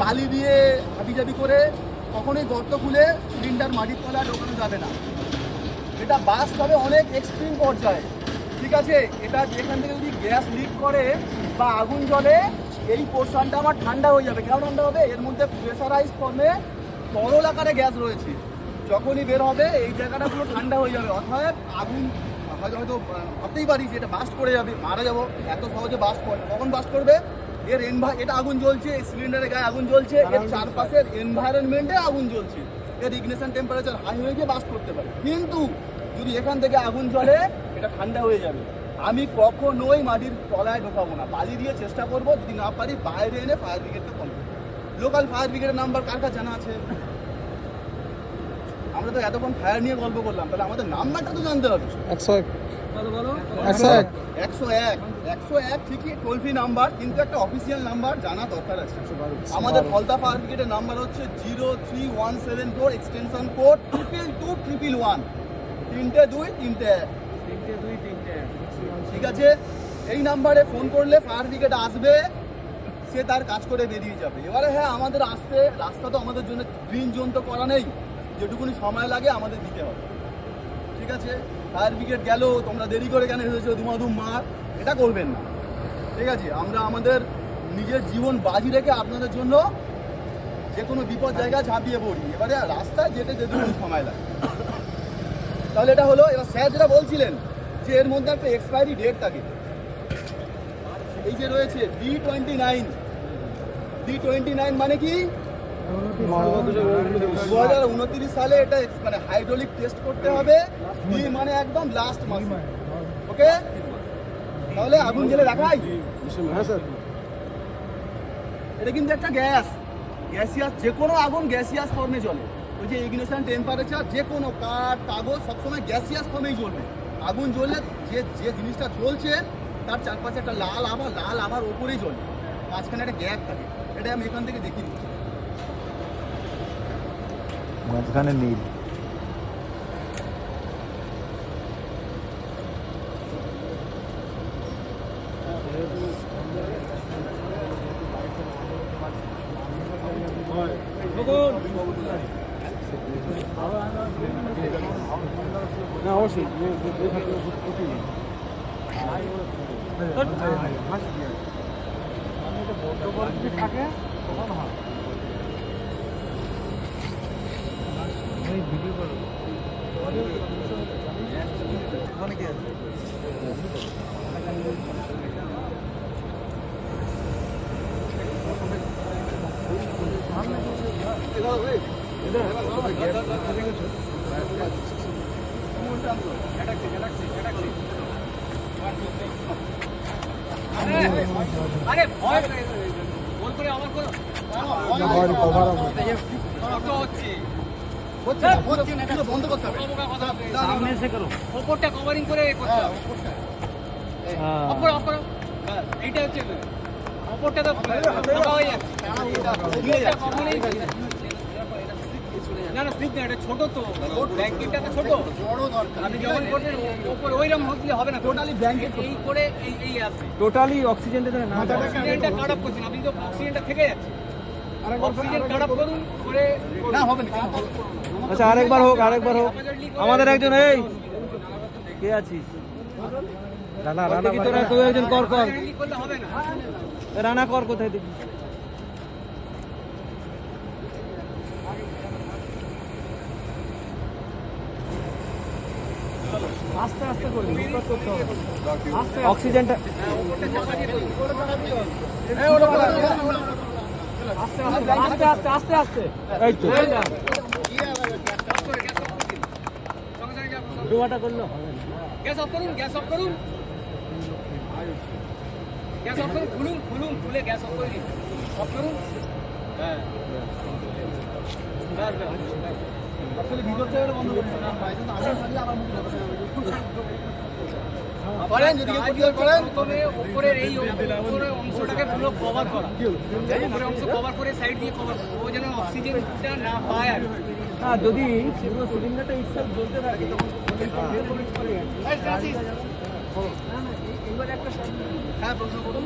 বালি দিয়ে হাবিজাবি করে কখনোই গর্ত খুলে সিলিন্ডার মাটির তলায় ঢোকানো যাবে না। এটা বাস্ট হবে অনেক এক্সট্রিম পর্যায়ে, ঠিক আছে। এটা যেখান থেকে যদি গ্যাস লিক করে বা আগুন জ্বলে, এই পোর্শনটা আমার ঠান্ডা হয়ে যাবে। কেন ঠান্ডা হবে? এর মধ্যে প্রেসারাইজ ফর্মে তরল আকারে গ্যাস রয়েছে। যখনই বের হবে এই জায়গাটা পুরো ঠান্ডা হয়ে যাবে। অর্থাৎ আগুন হয়তো ভাবতেই পারি যে এটা বাস্ট করে যাবে, মারা যাবো। এত সহজে বাস্ট করে, কখন বাস্ট করবে? এর এটা আগুন জ্বলছে, এই সিলিন্ডারের গায়ে আগুন জ্বলছে, এর চারপাশের এনভায়রনমেন্টে আগুন জ্বলছে, এর ইগনিশন টেম্পারেচার হাই হয়ে গিয়ে বাস্ট করতে পারে। কিন্তু যদি এখান থেকে আগুন জ্বলে, এটা ঠান্ডা হয়ে যাবে। আমি কখনোই মাটির তলায় ঢোকাবো না, বালি দিয়ে চেষ্টা করবো, যদি না পারি বাইরে এনে ফায়ার ব্রিগেডকে ফোন করবো। লোকাল ফায়ার ব্রিগেডের নাম্বার কার কাছে জানা আছে? আমরা তো এতক্ষণ ফায়ার নিয়ে গল্প করলাম, তাহলে আমাদের নাম্বারটা তো জানতে হবে। 101 101 ঠিকই টোল ফ্রি নাম্বার, কিন্তু একটা অফিসিয়াল নাম্বার জানা দরকার আছে। আমাদের ফলতা ফায়ার ব্রিগেডের নাম্বার হচ্ছে 03174 এক্সটেনশন কোড 222111 3-2-3-1। ঠিক আছে, এই নাম্বারে ফোন করলে ফায়ার ব্রিগেড আসবে, সে তার কাজ করে বেরিয়ে যাবে। এবারে হ্যাঁ, আমাদের আসতে রাস্তা তো আমাদের জন্য গ্রিন জোন তো করা নেই, যেটুকুনি সময় লাগে আমাদের দিতে হবে। ঠিক আছে, ফায়ার ব্রিগেড গেল, তোমরা দেরি করে কেন এসেছো, দুমাদুম মার, এটা করবেন না। ঠিক আছে, আমরা আমাদের নিজের জীবন বাজি রেখে আপনাদের জন্য যে কোনো বিপদ জায়গায় ঝাঁপিয়ে পড়ি। এবারে রাস্তায় যেতে যেটুকুনি সময় লাগে। তাহলে এটা হলো। এবার স্যার যেটা বলছিলেন যে এর মধ্যে একটা এক্সপায়ারি ডেট থাকে, এই যে রয়েছে D29 মানে কি 2029 সালে এটা মানে হাইড্রোলিক টেস্ট করতে হবে। ডি মানে একদম লাস্ট মাস। ওকে, তাহলে আগুন জেলে দেখাই। এটা কিন্তু একটা গ্যাসিয়াস, যে কোনো আগুন গ্যাসিয়াস ফর্মে জ্বলে। ওই যে ইগনিশন টেম্পারেচার, যে কোনো কাঠ কাগজ সবসময় গ্যাসিয়াস ফর্মেই জ্বলবে। আগুন জ্বললে যে জিনিসটা জ্বলছে তার চারপাশে একটা লাল আভার ওপরেই জ্বলবে, মাঝখানে একটা গ্যাপ থাকে। এটা আমি এখান থেকে দেখি দিচ্ছি, মাঝখানে নীল। না অবশ্যই থাকে তখন হয়। ভিডিও করো অনেকে আছে। আরে ভয় বল করে আমার করো বন্ধ করতে হবে, সামনে এসে করো, ওপরটা কভারিং করে করতে হবে। অপর এইটা হচ্ছে ওপরটা তো ফাঁকা হয়ে যাচ্ছে। না না স্লিপ না, এটা ছোট তো, ব্ল্যাঙ্কেটটা তো ছোট, আপনি যখন করবেন ওপর ওইরকম হলে হবে না। টোটালি ব্ল্যাঙ্কেট এই করে এই আসবে, টোটালি অক্সিজেনটা না, অক্সিজেনটা কাট অফ করছেন আপনি, তো অক্সিজেনটা থেকে যাচ্ছে। অক্সিজেন কাট অফ করুন করে না হবে না। আচ্ছা আরেকবার হোক আমাদের একজন। এই কে আছিস? রানা কি তোরা কেউ একজন কর করলে হবে না। রানা কর, কোথায় দেখি? আস্তে আস্তে করবি, করতে হবে অক্সিজেনটা। আস্তে আস্তে আস্তে আস্তে, এই তো ডোয়াটা করলো। গ্যাস অফ করুন, গ্যাস অফ করুন, গ্যাস অফ করুন, খুলুন খুলে গ্যাস অফ করে দিন, অফ করুন। হ্যাঁ আসলে ভিতর থেকে বন্ধ করতে হবে, বাইরে আগুন থাকলে আবার মুখ ধরতে হবে। করেন যদি কেউ করেন, তবে উপরের এই উপরের অংশটাকে পুরো কভার করা, উপরের অংশ কভার করে সাইড দিয়ে কভার, ও যেন অক্সিজেনটা না পায়। আর হ্যাঁ, যদি পুরো সিলিন্ডারটা ইচ্ছা জ্বলতে থাকে তখন হ্যাঁ প্রশ্ন করুন।